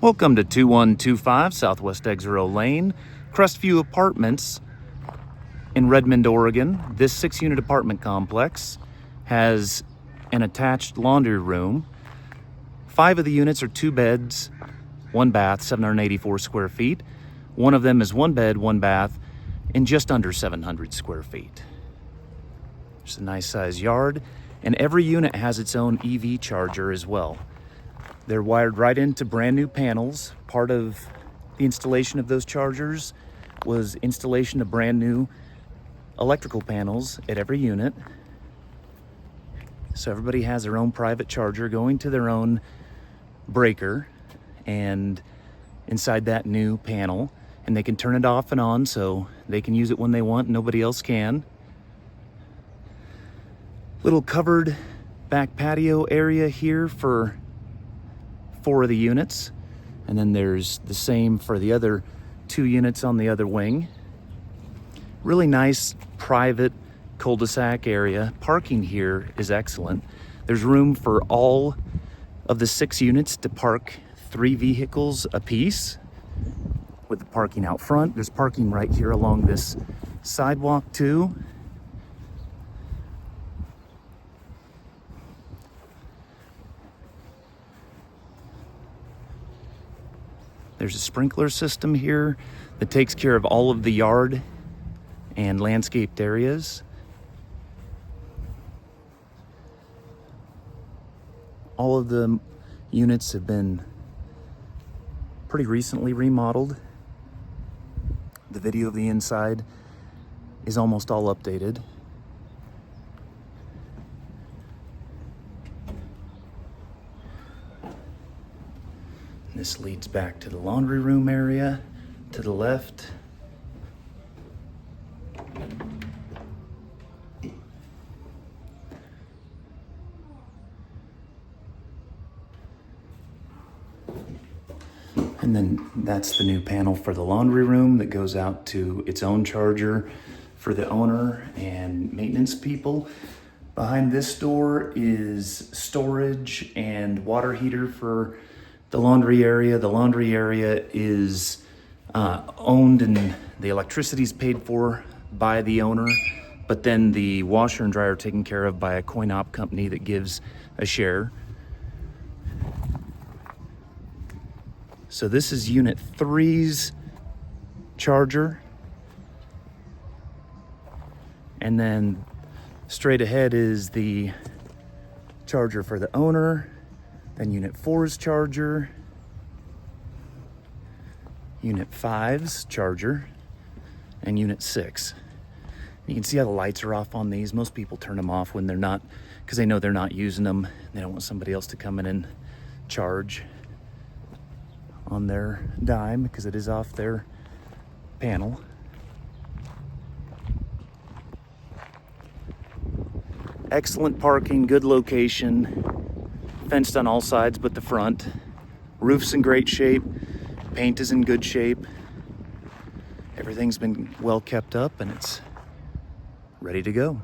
Welcome to 2125 Southwest Xero Lane, Crestview Apartments in Redmond, Oregon. This 6-unit apartment complex has an attached laundry room. 5 of the units are 2 beds, 1 bath, 784 square feet. One of them is 1 bed, 1 bath, in just under 700 square feet. There's a nice sized yard, and every unit has its own EV charger as well. They're wired right into brand new panels. Part of the installation of those chargers was installation of brand new electrical panels at every unit. So everybody has their own private charger going to their own breaker and inside that new panel, and they can turn it off and on so they can use it when they want, nobody else can. Little covered back patio area here for 4 of the units, and then there's the same for the other 2 units on the other wing. Really nice private cul-de-sac area. Parking here is excellent. There's room for all of the 6 units to park 3 vehicles apiece with the parking out front. There's parking right here along this sidewalk too. There's a sprinkler system here that takes care of all of the yard and landscaped areas. All of the units have been pretty recently remodeled. The video of the inside is almost all updated. This leads back to the laundry room area to the left. And then that's the new panel for the laundry room that goes out to its own charger for the owner and maintenance people. Behind this door is storage and water heater for the laundry area. The laundry area is owned and the electricity is paid for by the owner, but then the washer and dryer are taken care of by a coin-op company that gives a share. So this is unit 3's charger. And then straight ahead is the charger for the owner. Then unit 4's charger, unit 5's charger, and unit 6. You can see how the lights are off on these. Most people turn them off when they're not, because they know they're not using them. They don't want somebody else to come in and charge on their dime because it is off their panel. Excellent parking, good location. Fenced on all sides but the front. Roof's in great shape. Paint is in good shape. Everything's been well kept up and it's ready to go.